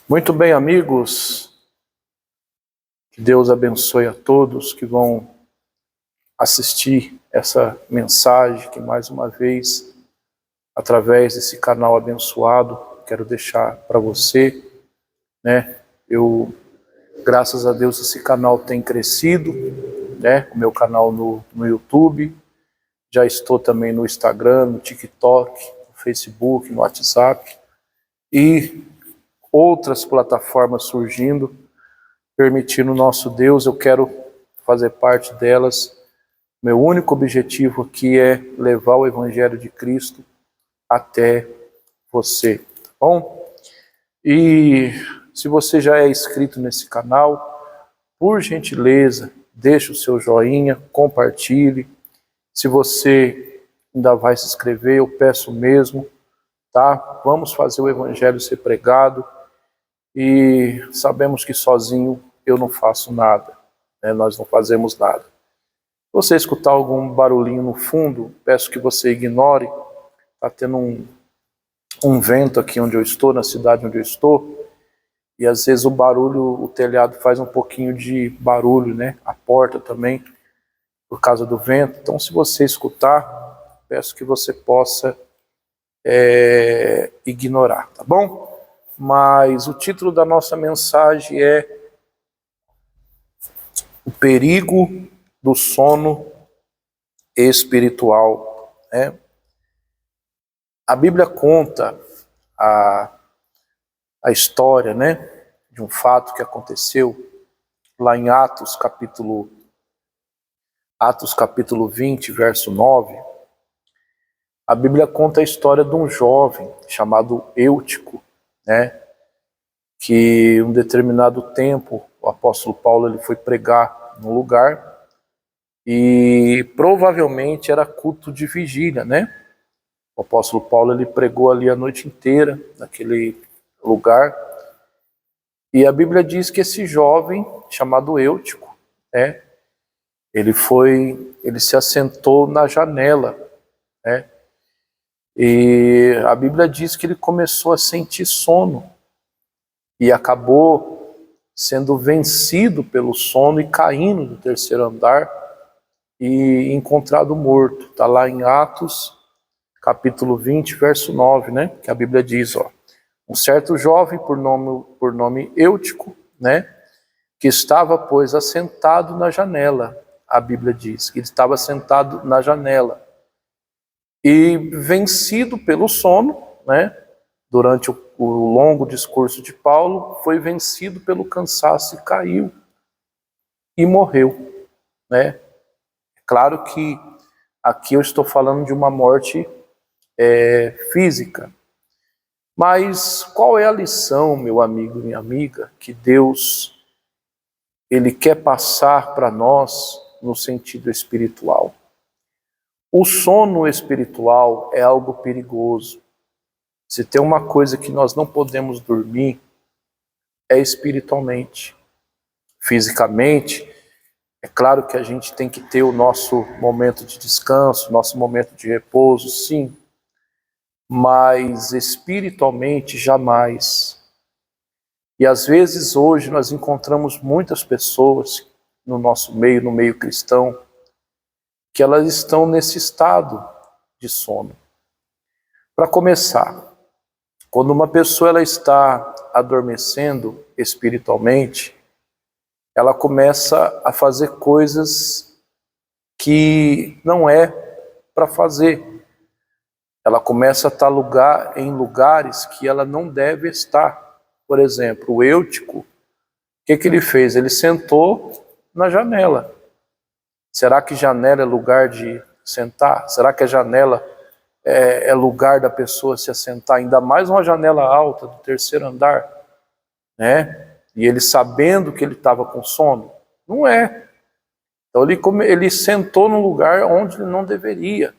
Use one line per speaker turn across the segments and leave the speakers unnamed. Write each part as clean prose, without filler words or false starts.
Muito bem, amigos. Que Deus abençoe a todos que vão assistir essa mensagem que, mais uma vez, através desse canal abençoado, quero deixar para você, né? Graças a Deus, esse canal tem crescido, né? O meu canal no YouTube, já estou também no Instagram, no TikTok, no Facebook, no WhatsApp e outras plataformas surgindo. Permitindo o nosso Deus, eu quero fazer parte delas. Meu único objetivo aqui é levar o Evangelho de Cristo até você, tá bom? E se você já é inscrito nesse canal, por gentileza, deixe o seu joinha, compartilhe. Se você ainda vai se inscrever, eu peço mesmo, tá? Vamos fazer o Evangelho ser pregado. E sabemos que sozinho eu não faço nada, né? Nós não fazemos nada. Se você escutar algum barulhinho no fundo, peço que você ignore. Está tendo um vento aqui onde eu estou, na cidade onde eu estou, e às vezes o barulho, o telhado faz um pouquinho de barulho, né? A porta também, por causa do vento. Então, se você escutar, peço que você possa ignorar, tá bom? Mas o título da nossa mensagem é o perigo do sono espiritual, né? A Bíblia conta a história, né, de um fato que aconteceu lá em Atos capítulo 20, verso 9. A Bíblia conta a história de um jovem chamado Eutico, né, que um determinado tempo o apóstolo Paulo ele foi pregar num lugar e provavelmente era culto de vigília, né? O apóstolo Paulo ele pregou ali a noite inteira naquele lugar e a Bíblia diz que esse jovem chamado Eutico, né? Ele se assentou na janela, né? E a Bíblia diz que ele começou a sentir sono e acabou sendo vencido pelo sono e caindo do terceiro andar e encontrado morto. Está lá em Atos, capítulo 20, verso 9, né? Que a Bíblia diz, ó, um certo jovem por nome Eutico, né? Que estava, pois, assentado na janela. A Bíblia diz que ele estava sentado na janela e vencido pelo sono, né? Durante o longo discurso de Paulo, foi vencido pelo cansaço e caiu e morreu, né? Claro que aqui eu estou falando de uma morte física, mas qual é a lição, meu amigo e minha amiga, que Deus ele quer passar para nós no sentido espiritual? O sono espiritual é algo perigoso. Se tem uma coisa que nós não podemos dormir, é espiritualmente. Fisicamente, é claro que a gente tem que ter o nosso momento de descanso, nosso momento de repouso, sim. Mas espiritualmente, jamais. E às vezes hoje nós encontramos muitas pessoas no nosso meio, no meio cristão, que elas estão nesse estado de sono. Para começar, quando uma pessoa ela está adormecendo espiritualmente, ela começa a fazer coisas que não é para fazer. Ela começa a estar em lugares que ela não deve estar. Por exemplo, o Eutico, o que ele fez? Ele sentou na janela. Será que janela é lugar de sentar? Será que a janela é lugar da pessoa se assentar? Ainda mais uma janela alta do terceiro andar, né? E ele sabendo que ele estava com sono? Não é. Então ele sentou num lugar onde ele não deveria.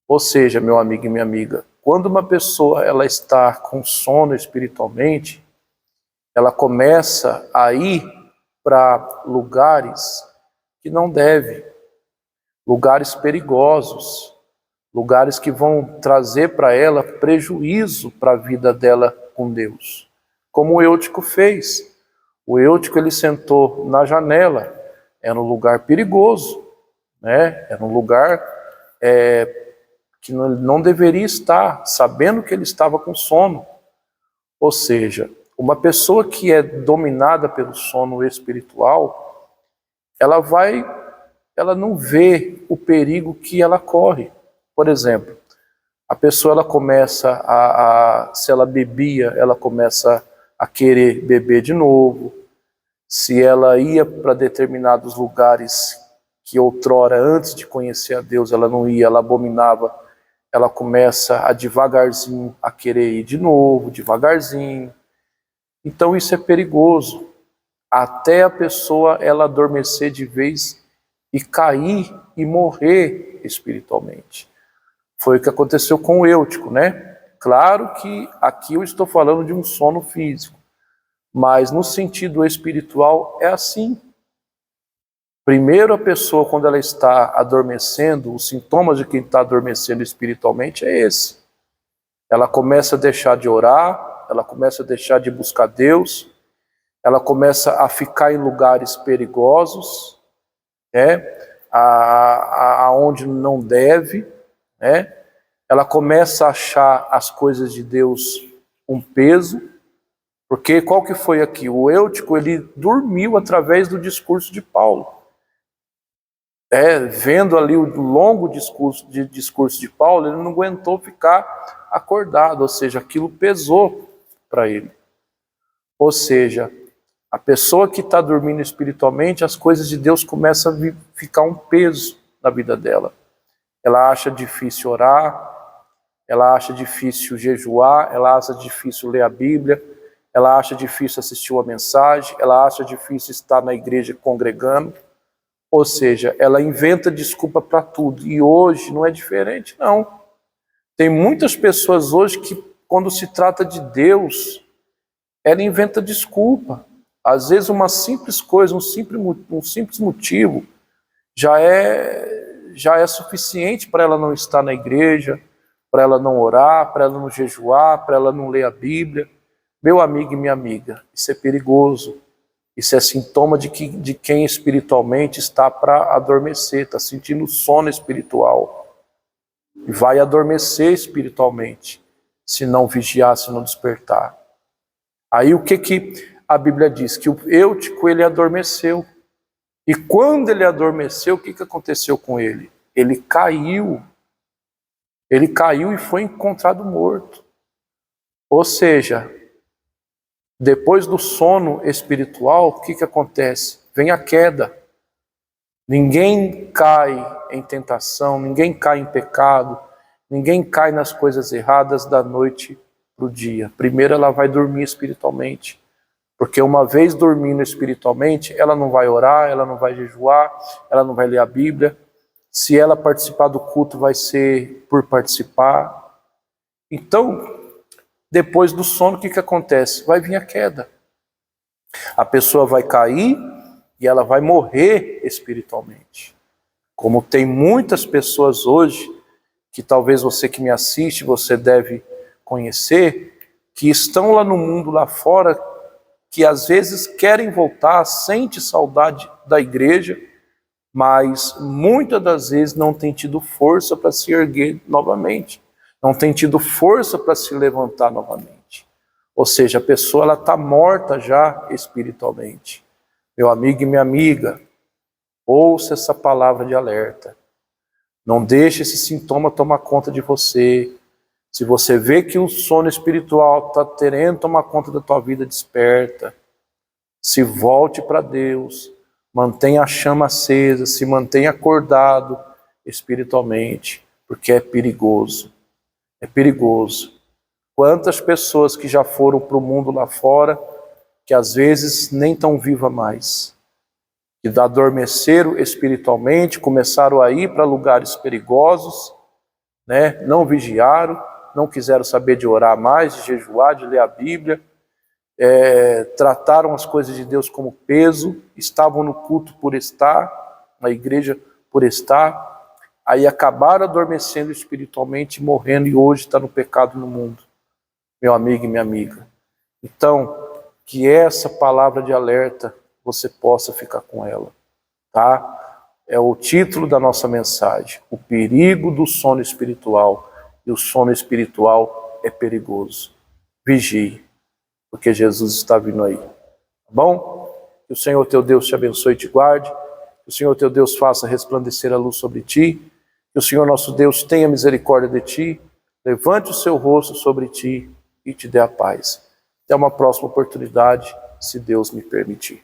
Ou seja, meu amigo e minha amiga, quando uma pessoa ela está com sono espiritualmente, ela começa a ir para lugares que não deve, lugares perigosos, lugares que vão trazer para ela prejuízo para a vida dela com Deus. como o Eutico fez. O Eutico, ele sentou na janela, era um lugar perigoso, né? Era um lugar que não deveria estar, sabendo que ele estava com sono. Ou seja, uma pessoa que é dominada pelo sono espiritual, ela não vê o perigo que ela corre. Por exemplo, a pessoa ela começa se ela bebia, ela começa a querer beber de novo. Se ela ia para determinados lugares que outrora, antes de conhecer a Deus, ela não ia, ela abominava, ela começa a devagarzinho a querer ir de novo, devagarzinho. Então isso é perigoso, até a pessoa ela adormecer de vez e cair e morrer espiritualmente. Foi o que aconteceu com o Eutico, né? Claro que aqui eu estou falando de um sono físico, mas no sentido espiritual é assim. Primeiro a pessoa, quando ela está adormecendo, os sintomas de quem está adormecendo espiritualmente é esse. Ela começa a deixar de orar, ela começa a deixar de buscar Deus, ela começa a ficar em lugares perigosos, né? Aonde não deve, né? Ela começa a achar as coisas de Deus um peso, porque qual que foi aqui? O Eutico, ele dormiu através do discurso de Paulo. Vendo ali o longo discurso de Paulo, ele não aguentou ficar acordado, ou seja, aquilo pesou para ele. Ou seja, a pessoa que está dormindo espiritualmente, as coisas de Deus começam a ficar um peso na vida dela. Ela acha difícil orar, ela acha difícil jejuar, ela acha difícil ler a Bíblia, ela acha difícil assistir uma mensagem, ela acha difícil estar na igreja congregando. Ou seja, ela inventa desculpa para tudo. E hoje não é diferente, não. Tem muitas pessoas hoje que, quando se trata de Deus, ela inventa desculpa. Às vezes uma simples coisa, um simples motivo, já é suficiente para ela não estar na igreja, para ela não orar, para ela não jejuar, para ela não ler a Bíblia. Meu amigo e minha amiga, isso é perigoso. Isso é sintoma de quem espiritualmente está para adormecer, está sentindo sono espiritual. E vai adormecer espiritualmente, se não vigiar, se não despertar. Aí o que a Bíblia diz? Que o Eutico, ele adormeceu. E quando ele adormeceu, o que aconteceu com ele? Ele caiu. Ele caiu e foi encontrado morto. Ou seja, depois do sono espiritual, o que acontece? Vem a queda. Ninguém cai em tentação, ninguém cai em pecado, ninguém cai nas coisas erradas da noite para o dia. Primeiro ela vai dormir espiritualmente. Porque uma vez dormindo espiritualmente, ela não vai orar, ela não vai jejuar, ela não vai ler a Bíblia. Se ela participar do culto, vai ser por participar. Então, depois do sono, o que acontece? Vai vir a queda. A pessoa vai cair e ela vai morrer espiritualmente. Como tem muitas pessoas hoje, que talvez você que me assiste, você deve conhecer, que estão lá no mundo, lá fora, que às vezes querem voltar, sente saudade da igreja, mas muitas das vezes não tem tido força para se erguer novamente. Não tem tido força para se levantar novamente. Ou seja, a pessoa está morta já espiritualmente. Meu amigo e minha amiga, ouça essa palavra de alerta. Não deixe esse sintoma tomar conta de você. Se você vê que o sono espiritual está querendo tomar conta da tua vida, desperta. Se volte para Deus. Mantenha a chama acesa, se mantenha acordado espiritualmente, porque é perigoso. É perigoso. Quantas pessoas que já foram para o mundo lá fora, que às vezes nem tão viva mais, que adormeceram espiritualmente, começaram a ir para lugares perigosos, né? Não vigiaram, não quiseram saber de orar mais, de jejuar, de ler a Bíblia, trataram as coisas de Deus como peso, estavam no culto por estar, na igreja por estar, aí acabaram adormecendo espiritualmente, morrendo, e hoje está no pecado no mundo. Meu amigo e minha amiga. Então, que essa palavra de alerta você possa ficar com ela, tá? É o título da nossa mensagem, o perigo do sono espiritual. E o sono espiritual é perigoso. Vigie, porque Jesus está vindo aí, tá bom? Que o Senhor teu Deus te abençoe e te guarde, que o Senhor teu Deus faça resplandecer a luz sobre ti, que o Senhor nosso Deus tenha misericórdia de ti, levante o seu rosto sobre ti e te dê a paz. Até uma próxima oportunidade, se Deus me permitir.